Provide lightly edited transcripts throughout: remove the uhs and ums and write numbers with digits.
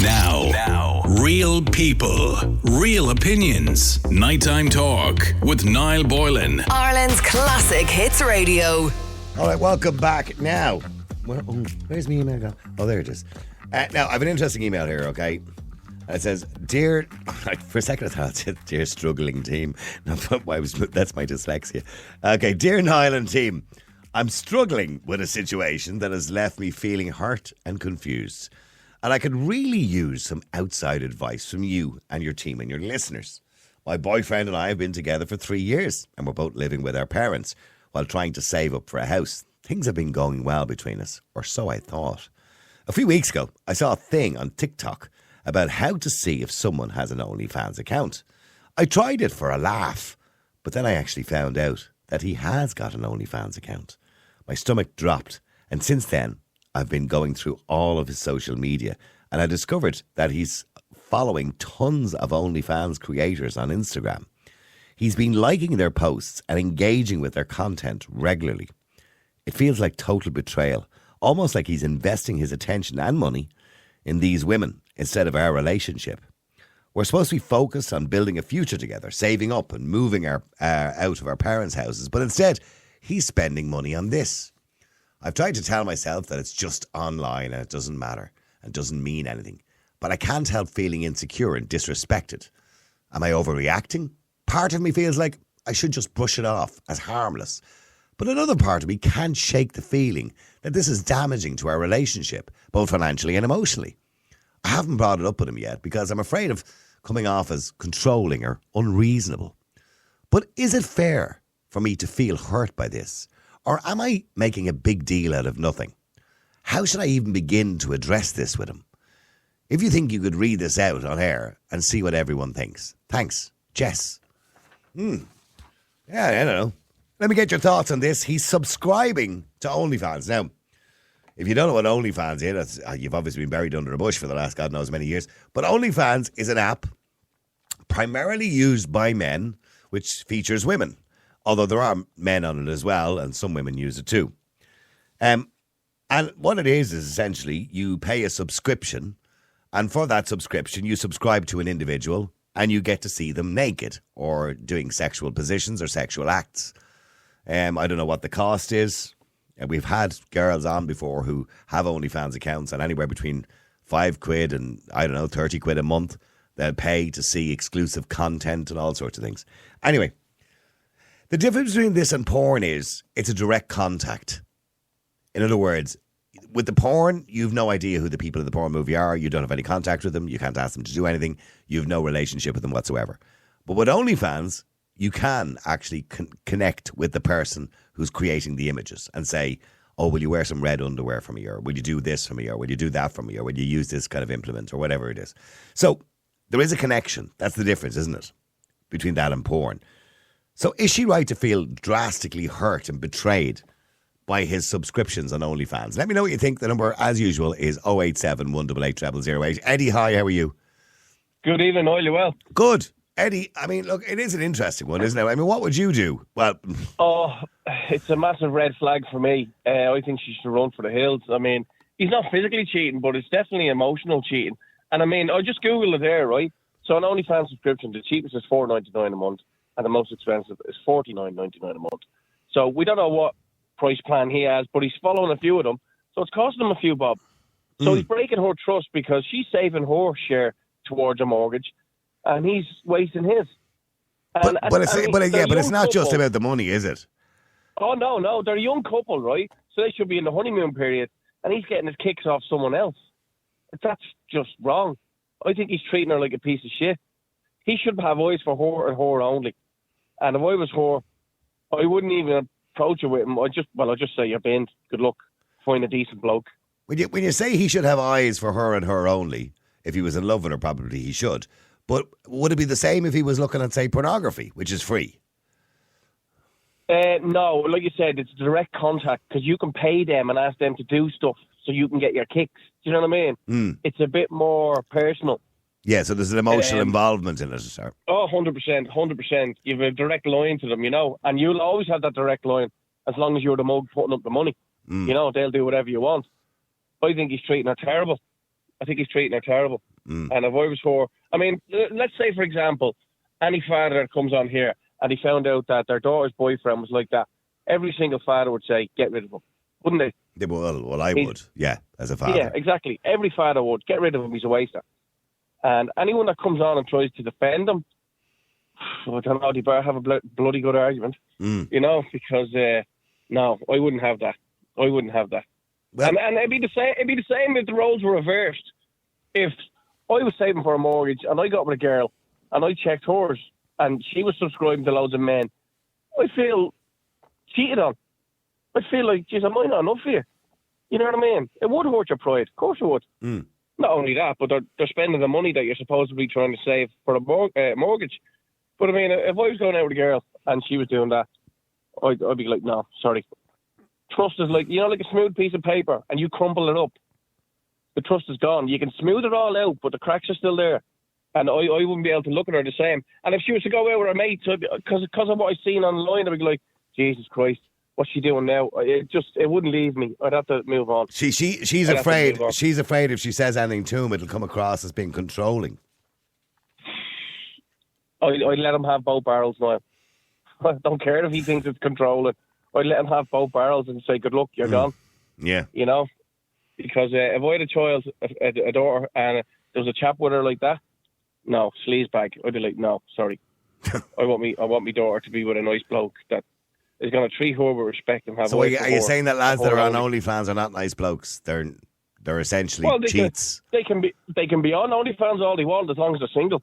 Now, real people, real opinions. Nighttime talk with Niall Boylan. Ireland's classic hits radio. All right, welcome back. Now, where's my email gone? Oh, there it is. Now, I have an interesting email here, okay? And it says, Dear, for a second I thought it said, Dear struggling team. No, that's my dyslexia. Okay, Dear Niall and team, I'm struggling with a situation that has left me feeling hurt and confused. And I could really use some outside advice from you and your team and your listeners. My boyfriend and I have been together for 3 years, and we're both living with our parents while trying to save up for a house. Things have been going well between us, or so I thought. A few weeks ago, I saw a thing on TikTok about how to see if someone has an OnlyFans account. I tried it for a laugh, but then I actually found out that he has got an OnlyFans account. My stomach dropped, and since then, I've been going through all of his social media, and I discovered that he's following tons of OnlyFans creators on Instagram. He's been liking their posts and engaging with their content regularly. It feels like total betrayal, almost like he's investing his attention and money in these women instead of our relationship. We're supposed to be focused on building a future together, saving up and moving out of our parents' houses, but instead, he's spending money on this. I've tried to tell myself that it's just online and it doesn't matter and doesn't mean anything, but I can't help feeling insecure and disrespected. Am I overreacting? Part of me feels like I should just brush it off as harmless, but another part of me can't shake the feeling that this is damaging to our relationship, both financially and emotionally. I haven't brought it up with him yet because I'm afraid of coming off as controlling or unreasonable. But is it fair for me to feel hurt by this? Or am I making a big deal out of nothing? How should I even begin to address this with him? If you think you could read this out on air and see what everyone thinks. Thanks, Jess. Yeah, I don't know. Let me get your thoughts on this. He's subscribing to OnlyFans. Now, if you don't know what OnlyFans is, you've obviously been buried under a bush for the last God knows many years. But OnlyFans is an app primarily used by men, which features women. Although there are men on it as well, and some women use it too. And what it is essentially you pay a subscription, and for that subscription you subscribe to an individual and you get to see them naked or doing sexual positions or sexual acts. I don't know what the cost is. We've had girls on before who have OnlyFans accounts, and anywhere between £5 and, I don't know, £30 a month, they'll pay to see exclusive content and all sorts of things. Anyway, the difference between this and porn is it's a direct contact. In other words, with the porn, you've no idea who the people in the porn movie are. You don't have any contact with them. You can't ask them to do anything. You have no relationship with them whatsoever. But with OnlyFans, you can actually connect with the person who's creating the images and say, oh, will you wear some red underwear for me? Or will you do this for me? Or will you do that for me? Or will you use this kind of implement? Or whatever it is. So there is a connection. That's the difference, isn't it? Between that and porn. So is she right to feel drastically hurt and betrayed by his subscriptions on OnlyFans? Let me know what you think. The number, as usual, is 087 188 0008. Eddie, hi, how are you? Good evening, Niall, you well? Good. Eddie, I mean, look, it is an interesting one, isn't it? I mean, what would you do? Well, it's a massive red flag for me. I think she should run for the hills. I mean, he's not physically cheating, but it's definitely emotional cheating. And I mean, I just Googled it there, right? So an OnlyFans subscription, the cheapest is $4.99 a month. And the most expensive is $49.99 a month. So we don't know what price plan he has, but he's following a few of them. So it's costing him a few bob. So he's breaking her trust because she's saving her share towards a mortgage and he's wasting his. But it's not just about the money, is it? Oh, no. They're a young couple, right? So they should be in the honeymoon period and he's getting his kicks off someone else. That's just wrong. I think he's treating her like a piece of shit. He should have eyes for her and her only. And if I was her, I wouldn't even approach her with him. I'd just say, you're binned. Good luck. Find a decent bloke. When you say he should have eyes for her and her only, if he was in love with her, probably he should. But would it be the same if he was looking at, say, pornography, which is free? No, like you said, it's direct contact because you can pay them and ask them to do stuff so you can get your kicks. Do you know what I mean? It's a bit more personal. Yeah, so there's an emotional involvement in it, sir. Oh, 100%. You have a direct line to them, you know, and you'll always have that direct line as long as you're the mug putting up the money. You know, they'll do whatever you want. I think he's treating her terrible. I think he's treating her terrible. And if I was her, I mean, let's say, for example, any father that comes on here and he found out that their daughter's boyfriend was like that, every single father would say, get rid of him, wouldn't they? Well, I would, yeah, as a father. Yeah, exactly. Every father would. Get rid of him, he's a waster. And anyone that comes on and tries to defend him, I don't know, they better have a bloody good argument, you know, because, no, I wouldn't have that. I wouldn't have that. Well, and it'd be the same if the roles were reversed. If I was saving for a mortgage and I got with a girl and I checked hers and she was subscribing to loads of men, I feel cheated on. I feel like, geez, am I not enough for you? You know what I mean? It would hurt your pride. Of course it would. Not only that, but they're spending the money that you're supposed to be trying to save for a mortgage. But I mean, if I was going out with a girl and she was doing that, I'd be like, no, sorry. Trust is like, you know, like a smooth piece of paper and you crumple it up. The trust is gone. You can smooth it all out, but the cracks are still there. And I wouldn't be able to look at her the same. And if she was to go out with her mates, because of what I've seen online, I'd be like, Jesus Christ, what's she doing now? It wouldn't leave me. I'd have to move on. She's afraid. She's afraid if she says anything to him, it'll come across as being controlling. I'd let him have both barrels now. I don't care if he thinks it's controlling. I'd let him have both barrels and say, good luck, you're gone. Yeah. You know? Because if I had a child, a daughter, and there was a chap with her like that, no, sleazebag. I'd be like, no, sorry. I want my daughter to be with a nice bloke that is going to treat her with respect and have. So are you saying that lads that are on OnlyFans are not nice blokes? They're essentially cheats. They can be on OnlyFans all they want as long as they're single.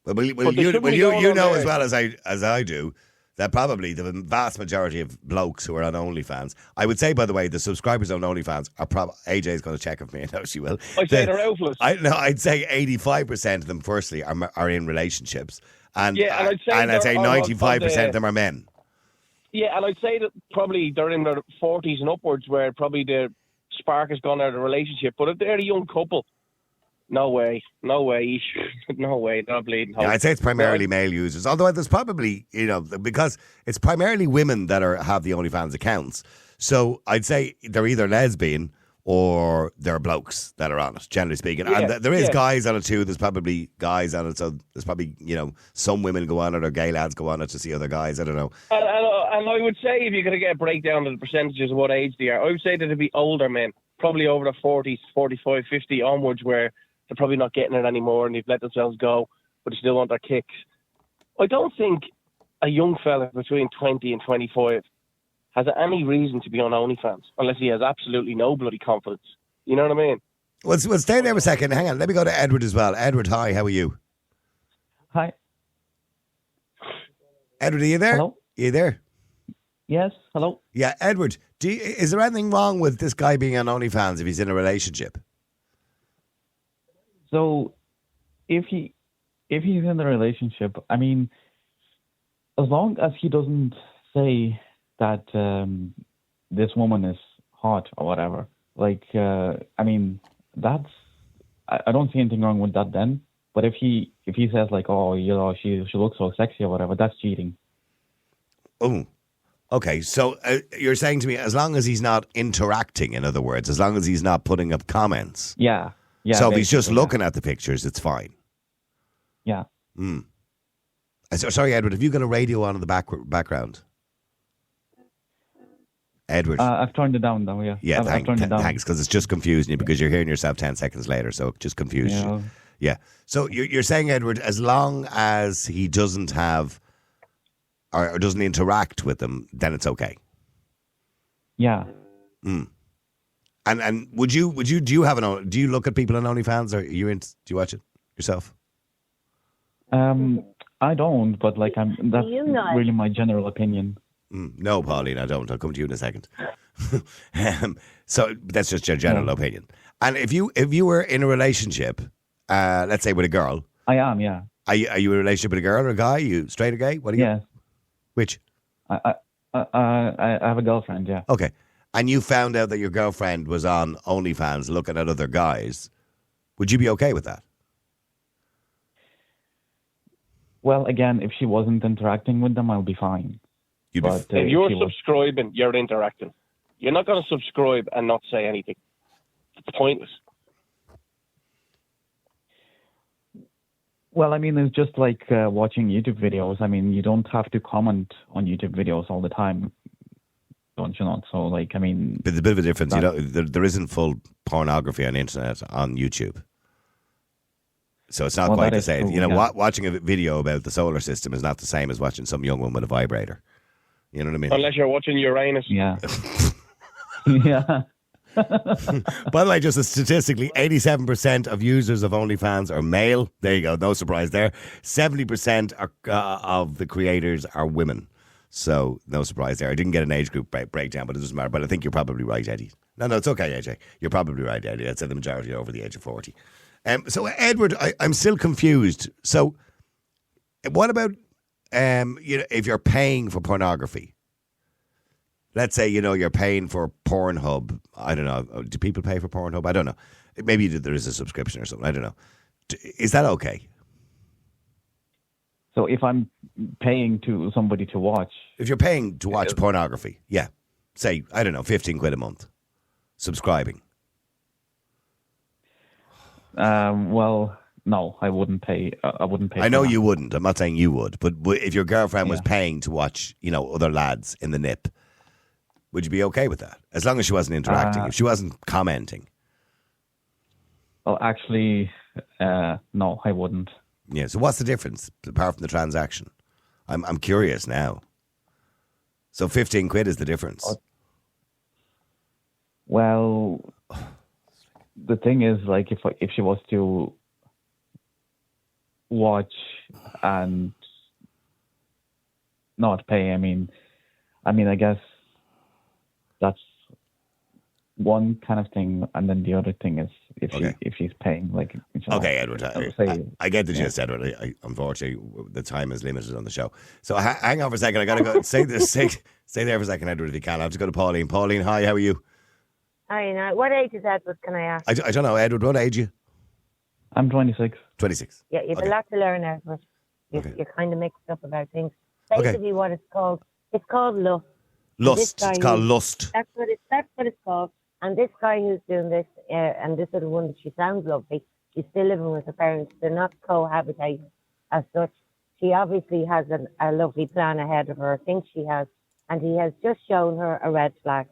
Well, you know as well as I do that probably the vast majority of blokes who are on OnlyFans, I would say, by the way, the subscribers on OnlyFans are probably, AJ's going to check with me, I know she will. I'd say they're outfless. I'd say 85% of them, firstly, are in relationships. And I'd say 95% of them are men. Yeah, and I'd say that probably they're in their 40s and upwards where probably the spark has gone out of the relationship. But if they're a young couple, no way, they're not bleeding hope. Yeah, I'd say it's primarily male users. Although there's probably, you know, because it's primarily women that have the OnlyFans accounts. So I'd say they're either lesbian or they're blokes that are on it, generally speaking. Yeah, and there is guys on it too. There's probably guys on it. So there's probably, you know, some women go on it or gay lads go on it to see other guys. I don't know. And I would say if you're going to get a breakdown of the percentages of what age they are, I would say that it'd be older men, probably over the 40s, 45, 50 onwards, where they're probably not getting it anymore and they've let themselves go, but they still want their kicks. I don't think a young fella between 20 and 25 has any reason to be on OnlyFans unless he has absolutely no bloody confidence. You know what I mean? Well, stay there for a second. Hang on. Let me go to Edward as well. Edward, hi. How are you? Hi. Edward, are you there? Hello? Are you there? Yes. Hello. Yeah, Edward. Is there anything wrong with this guy being on OnlyFans if he's in a relationship? So, if he's in a relationship, I mean, as long as he doesn't say that this woman is hot or whatever, like, I mean, I don't see anything wrong with that then. But if he says like, oh, you know, she looks so sexy or whatever, that's cheating. Oh, okay. So you're saying to me, as long as he's not interacting, in other words, as long as he's not putting up comments. Yeah. Yeah. So if he's just looking at the pictures, it's fine. Yeah. Sorry, Edward, have you got a radio on in the background? Edward. I've turned it down though, yeah. Yeah, thanks, because it's just confusing you because you're hearing yourself 10 seconds later, so it just confuses you. Yeah. So you're saying, Edward, as long as he doesn't have or doesn't interact with them, then it's okay. Yeah. And do you look at people on OnlyFans, or do you watch it yourself? I don't, but like that's really my general opinion. No, Pauline, I don't. I'll come to you in a second. So that's just your general opinion. And if you were in a relationship, let's say with a girl, I am. Yeah. Are you in a relationship with a girl or a guy? Are you straight or gay? What are you? Yeah. Which? I have a girlfriend. Yeah. Okay. And you found out that your girlfriend was on OnlyFans looking at other guys. Would you be okay with that? Well, again, if she wasn't interacting with them, I'll be fine. If you're subscribing, you're interacting. You're not going to subscribe and not say anything. It's pointless. Well, I mean, it's just like watching YouTube videos. I mean, you don't have to comment on YouTube videos all the time, don't you know? So, like, I mean... But there's a bit of a difference. There isn't full pornography on the internet on YouTube. So it's not quite the same. True, Watching a video about the solar system is not the same as watching some young woman with a vibrator. You know what I mean? Unless you're watching Uranus. Yeah. Yeah. By the way, just statistically, 87% of users of OnlyFans are male. There you go. No surprise there. 70% of the creators are women. So no surprise there. I didn't get an age group breakdown, but it doesn't matter. But I think you're probably right, Eddie. No, it's okay, AJ. You're probably right, Eddie. I'd say the majority are over the age of 40. So, Edward, I'm still confused. So, what about if you're paying for pornography? Let's say, you're paying for Pornhub. I don't know. Do people pay for Pornhub? I don't know. Maybe there is a subscription or something. I don't know. Is that okay? So if I'm paying to somebody to watch... If you're paying to watch pornography, yeah. Say, I don't know, 15 quid a month. Subscribing. Well, no, I wouldn't pay. I wouldn't pay. I know you wouldn't. I'm not saying you would. But if your girlfriend was paying to watch, other lads in the nip... Would you be okay with that? As long as she wasn't interacting, if she wasn't commenting. Well, actually, no, I wouldn't. Yeah, so what's the difference apart from the transaction? I'm curious now. So 15 quid is the difference. Well, the thing is, like, if she was to watch and not pay, I mean, I guess that's one kind of thing, and then the other thing is if she's paying, like. Okay, Edward. I get the gist, Edward. Unfortunately, the time is limited on the show. So hang on for a second. I gotta go. Stay there for a second, Edward, if you can. I'll have to go to Pauline. Pauline, hi. How are you? Hi. What age is Edward? Can I ask? I don't know, Edward. What age are you? I'm 26. 26. Yeah, you've a lot to learn, Edward. You're kind of mixed up about things. Basically, what it's called lust. Lust. It's called lust. That's what it's called. And this guy who's doing this, and this other one, she sounds lovely. She's still living with her parents. They're not cohabitating as such. She obviously has a lovely plan ahead of her. I think she has. And he has just shown her a red flag.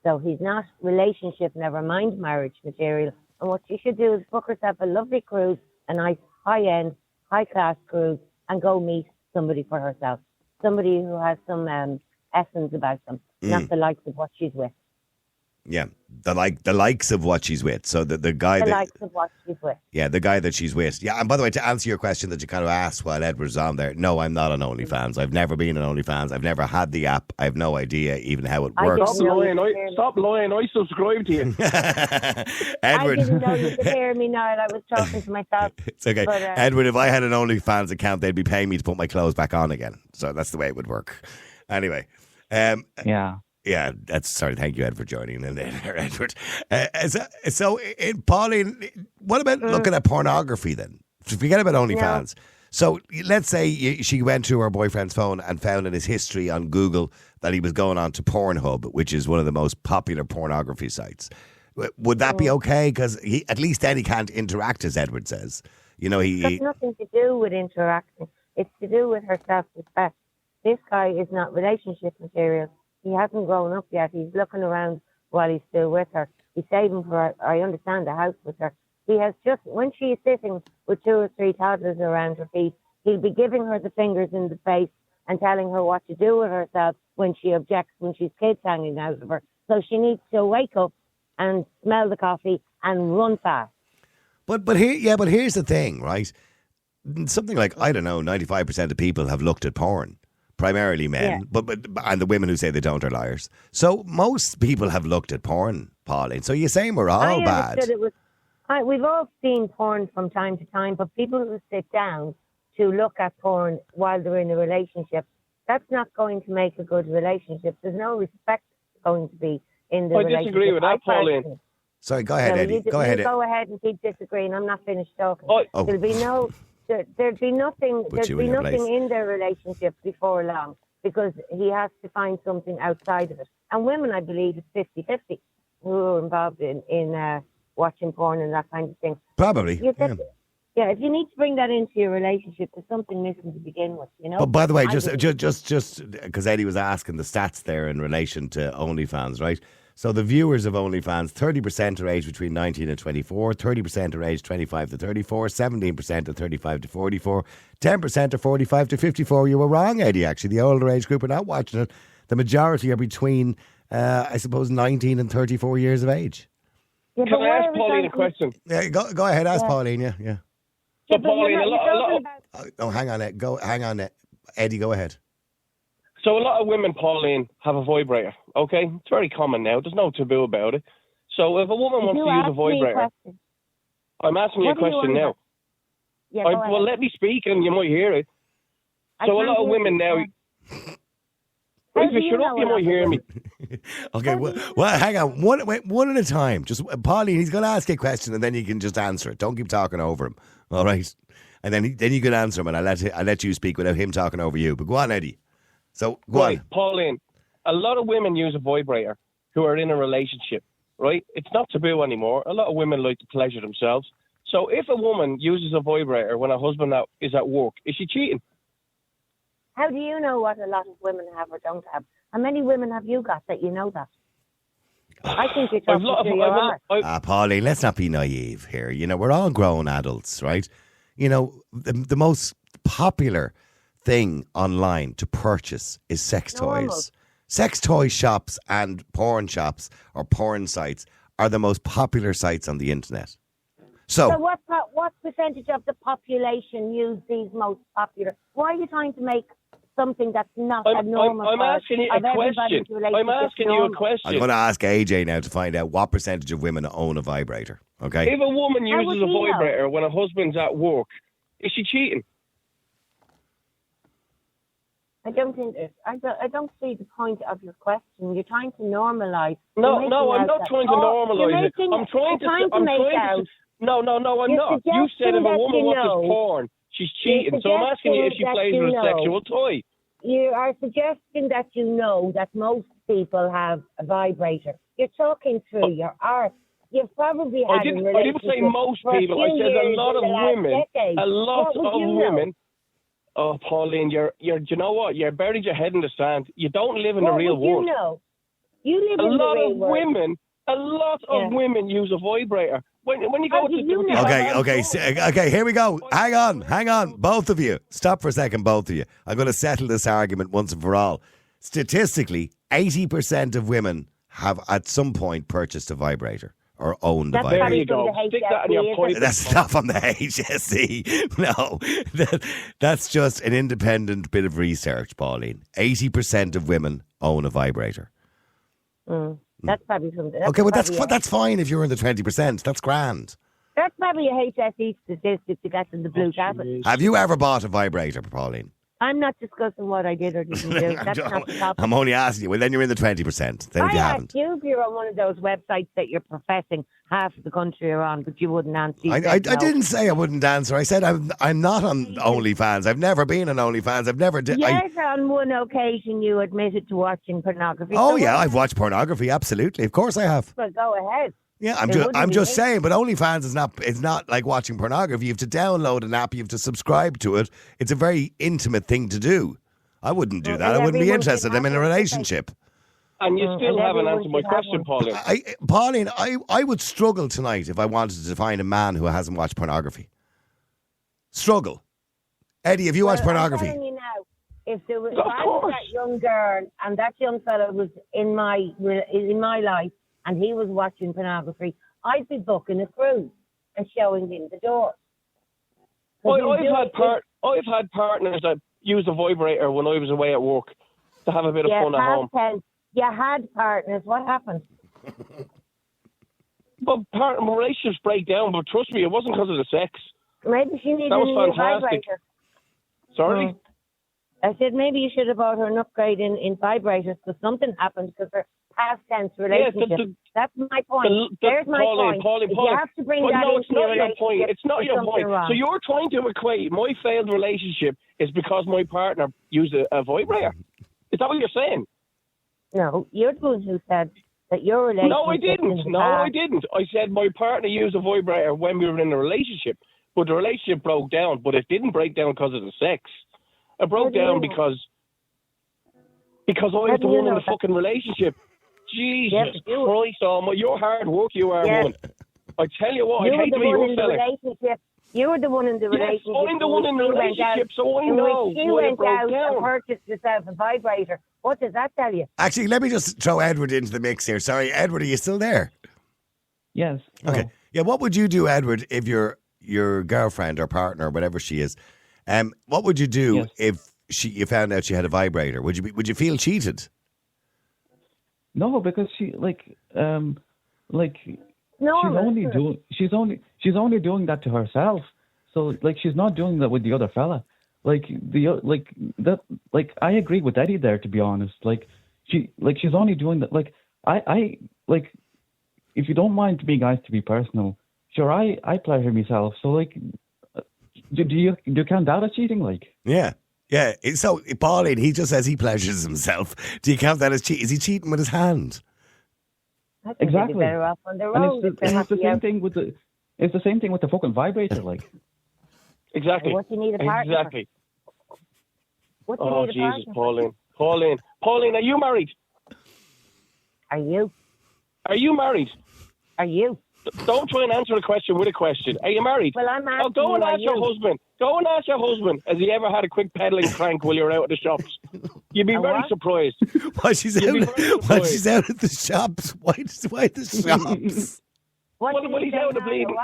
So he's not relationship, never mind marriage material. And what she should do is book herself a lovely cruise, a nice high-end, high-class cruise, and go meet somebody for herself. Somebody who has some essence about them, not the likes of what she's with. Yeah, the likes of what she's with. So the guy likes of what she's with. Yeah, the guy that she's with. Yeah, and by the way, to answer your question that you kind of asked while Edward's on there, no, I'm not on OnlyFans. I've never been on OnlyFans. I've never had the app. I have no idea even how it works. Stop lying. I subscribe to you. Edward. I didn't know you could hear me now. I was talking to myself. It's okay. But, Edward, if I had an OnlyFans account, they'd be paying me to put my clothes back on again. So that's the way it would work. Anyway. Yeah, sorry. Thank you, Ed, for joining in there, Edward. So, Pauline, what about looking at pornography then? Forget about OnlyFans. Yeah. So, let's say she went to her boyfriend's phone and found in his history on Google that he was going on to Pornhub, which is one of the most popular pornography sites. Would that be okay? Because at least then he can't interact, as Edward says. It's nothing to do with interacting. It's to do with her self-respect. This guy is not relationship material. He hasn't grown up yet. He's looking around while he's still with her. He's saving for her, I understand, the house with her. He has just, when she is sitting with 2 or 3 toddlers around her feet, he'll be giving her the fingers in the face and telling her what to do with herself when she objects, when she's kids hanging out of her. So she needs to wake up and smell the coffee and run fast. But here's the thing, right? Something like, I don't know, 95% of people have looked at porn. Primarily men, but and the women who say they don't are liars. So most people have looked at porn, Pauline. So you're saying we're all bad. We've all seen porn from time to time, but people who sit down to look at porn while they're in a relationship, that's not going to make a good relationship. There's no respect going to be in the relationship. I disagree with that, Pauline. Sorry, go ahead, Eddie. Go ahead. Go ahead and keep disagreeing. I'm not finished talking. There'll be no... There'd be nothing in their relationship before long because he has to find something outside of it. And women, I believe, it's 50-50 who are involved in watching porn and that kind of thing. Probably. Yeah, if you need to bring that into your relationship, there's something missing to begin with, you know. But by the way, I just do. because Eddie was asking the stats there in relation to OnlyFans, right? So the viewers of OnlyFans, 30% are aged between 19 and 24, 30% are aged 25 to 34, 17% are 35 to 44, 10% are 45 to 54. You were wrong, Eddie, actually. The older age group are not watching it. The majority are between, I suppose, 19 and 34 years of age. Yeah, Can I ask Pauline a question? Yeah, go ahead, ask Pauline, yeah. So, Pauline, a lot Oh, hang on, Eddie, go ahead. So a lot of women, Pauline, have a vibrator, okay? It's very common now. There's no taboo about it. So if a woman wants to use a vibrator... I'm asking you a question now. Yeah, well, let me speak and you might hear it. So a lot of women now... If you shut up, you might hear me. Okay, well, hang on. One at a time. Just Pauline, he's going to ask you a question and then you can just answer it. Don't keep talking over him, all right? And then you can answer him and I'll let you speak without him talking over you. But go on, Eddie. So, go on. Pauline, a lot of women use a vibrator who are in a relationship, right? It's not taboo anymore. A lot of women like to pleasure themselves. So if a woman uses a vibrator when her husband is at work, is she cheating? How do you know what a lot of women have or don't have? How many women have you got that you know that? I think you're talking to your heart. Pauline, let's not be naive here. You know, we're all grown adults, right? You know, the most popular thing online to purchase is sex toys. Sex toy shops and porn shops or porn sites are the most popular sites on the internet. So what percentage of the population use these most popular? Why are you trying to make something that's not a normal? I'm asking you a question. I'm asking you a question. I'm going to ask AJ now to find out what percentage of women own a vibrator. Okay. If a woman uses a vibrator when her husband's at work, is she cheating? I don't think I don't see the point of your question. You're trying to normalise. No, I'm not trying to normalise it. I'm trying to. No, I'm not. You said if a woman watches porn, she's cheating. So I'm asking you if she plays with a sexual toy. You are suggesting that you know that most people have a vibrator. You're talking through your art. You've probably had I didn't say most people. I said a lot of women. A lot of women. Oh, Pauline, you're. You know what? You're buried your head in the sand. You don't live in the real world. You know, you live in the real world. A lot of women use a vibrator. When you go to Okay. Here we go. Hang on, both of you. Stop for a second, both of you. I'm going to settle this argument once and for all. Statistically, 80% of women have at some point purchased a vibrator or owned a vibrator. There you go. Stick that in your pipe. That's not from the HSE. No, that's just an independent bit of research, Pauline. 80% of women own a vibrator. That's probably something. Okay, well, that's fine if you're in the 20%. That's grand. That's probably a HSE statistic to get in the blue tablet. Have you ever bought a vibrator, Pauline? I'm not discussing what I did or didn't do. That's not the topic. I'm only asking you. Well, then you're in the 20%. Then if you haven't. I asked you if you're on one of those websites that you're professing half of the country are on, but you wouldn't answer. I didn't say I wouldn't answer. I said I'm not on OnlyFans. I've never been on OnlyFans. I've never did. Yes, on one occasion you admitted to watching pornography. Oh, yeah, I've watched pornography. Absolutely. Of course I have. Well, go ahead. Yeah, I'm just saying, but OnlyFans is not like watching pornography. You have to download an app, you have to subscribe to it. It's a very intimate thing to do. I wouldn't do that. I wouldn't be interested. I'm in a relationship. And you still haven't answered my question, Pauline. Pauline, I would struggle tonight if I wanted to find a man who hasn't watched pornography. Struggle. Eddie, have you watched pornography? I'm telling you now, if I was that young girl and that young fellow was in my life, and he was watching pornography, I'd be booking a cruise and showing him the door. I've had partners that used a vibrator when I was away at work to have a bit of fun at home. You had partners. What happened? But relationships break down, but trust me, it wasn't because of the sex. Maybe she needed a new vibrator. Sorry? I said maybe you should have bought her an upgrade in vibrators because something happened because her past tense relationship. That's my point. There's my point. Pauline. You have to bring that into your relationship. It's not your point. So you're trying to equate my failed relationship is because my partner used a vibrator. Is that what you're saying? No, you're the one who said that your relationship. No, I didn't. I said my partner used a vibrator when we were in a relationship. but the relationship broke down. But it didn't break down because of the sex. It broke down because I was the one in the fucking relationship. Jesus Christ, you're hard work, you are, woman. I tell you what, I hate to be your fella. You were the one in the relationship. I'm the one in the relationship, so I know. She went out and purchased herself a vibrator. What does that tell you? Actually, let me just throw Edward into the mix here. Sorry, Edward, are you still there? Yes. Okay. Oh. Yeah, what would you do, Edward, if your girlfriend or partner or whatever she is, what would you do if you found out she had a vibrator? Would you feel cheated? No, because she's only doing that to herself. So she's not doing that with the other fella. I agree with Eddie there, to be honest. She's only doing that. If you don't mind me, guys, to be personal, sure, I pleasure myself. So do you count that as cheating? Yeah. Yeah, so Pauline, he just says he pleasures himself. Do you count that as cheating? Is he cheating with his hand? Exactly. Better off on their And own. it's the same thing with the fucking vibrator, Exactly. What do you need a partner? Exactly. What do you need a Jesus, partner? Pauline, are you married? Are you? Are you married? Are you? Don't try and answer the question with a question. Are you married? Well, I'm asking go and you, ask your husband. Go and ask your husband. Has he ever had a quick peddling crank while you're out at the shops? You'd be very surprised. While she's out at the shops. Why the shops? Well, he's out of the bleeding.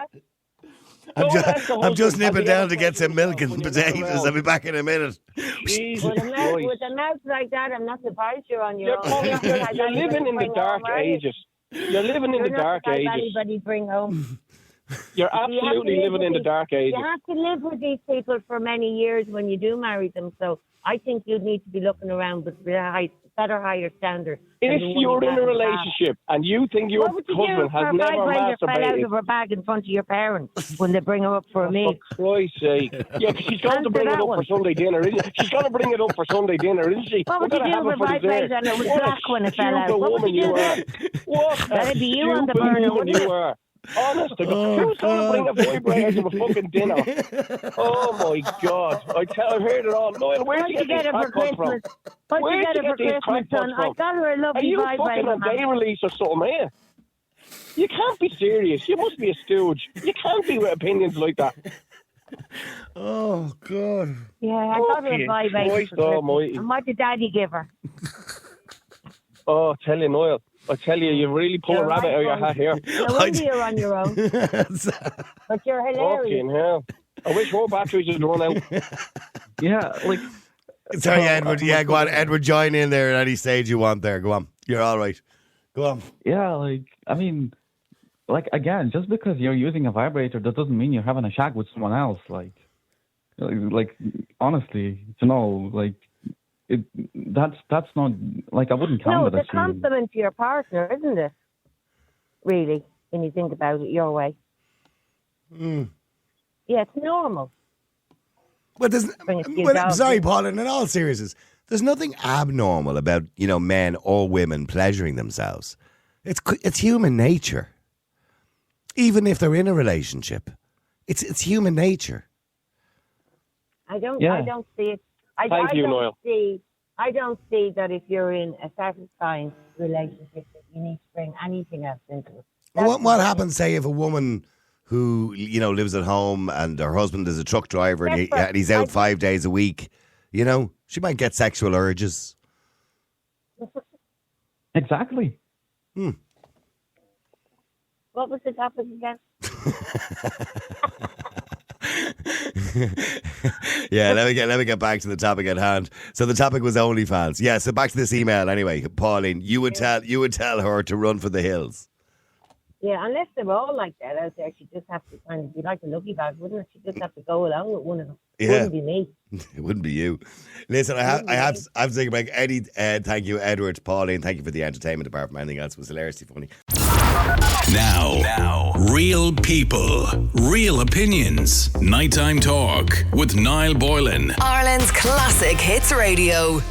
I'm just nipping down to get some milk and potatoes. I'll be back in a minute. Jesus with a mouth like that, I'm not surprised you're on your own. You're living in the dark ages. You're living in the dark ages. Anybody bring home. You're absolutely living in the dark ages. You have to live with these people for many years when you do marry them. So I think you'd need to be looking around with better, higher standards. If you're in a relationship and you think your husband has never masturbated, fell out of her bag in front of your parents when they bring her up for a meal. For Christ's sake. Yeah, she's going to bring it up for Sunday dinner, isn't she? She's going to bring it up for Sunday dinner, isn't she? What would you do if I played and it was black when it fell out? What would you do? What That'd be you on the burner, wouldn't it? Are. Honest to God, who's going to bring a vibrator to a fucking dinner? Oh my God! I've heard it all. Noel, where'd you get these crackpots from? Where'd you get it for Christmas, son? I got her a lovely vibrator. Are you fucking on day release or something, are you? You can't be serious. You must be a stooge. You can't be with opinions like that. Oh God! Yeah, I got her a vibrator for Christmas. And what did Daddy give her? Oh, I tell you, Noel. I tell you, you really pull a rabbit out of your hat here. No wonder you're on your own. But you're hilarious. Fucking hell. I wish more batteries would run out. Yeah, Sorry, Edward. Yeah, go on. Edward, join in there at any stage you want there. Go on. You're all right. Go on. Yeah, again, just because you're using a vibrator, that doesn't mean you're having a shag with someone else. Honestly, that's not I wouldn't count it. No, it's a compliment to your partner, isn't it? Really, when you think about it your way. Mm. Yeah, it's normal. But sorry, Paul. In all seriousness, there's nothing abnormal about men or women pleasuring themselves. It's human nature. Even if they're in a relationship, it's human nature. I don't see it. Thank you, Noel. I don't see that if you're in a satisfying relationship that you need to bring anything else into it. What happens, say, if a woman who lives at home and her husband is a truck driver and he's out 5 days a week, she might get sexual urges. Exactly. What was the topic again? Yeah, let me get back to the topic at hand. So the topic was OnlyFans. Yeah, so back to this email anyway. Pauline, you would tell her to run for the hills. Yeah, unless they're all like that out there, she just have to kind of be like a lucky bag, wouldn't it? She just have to go along with one of them. Yeah. It wouldn't be me. It wouldn't be you. Listen, I have to take a break. Eddie, thank you. Edward, Pauline, thank you for the entertainment apart from anything else. It was hilariously funny. Now, real people, real opinions. Nighttime Talk with Niall Boylan. Ireland's classic hits radio.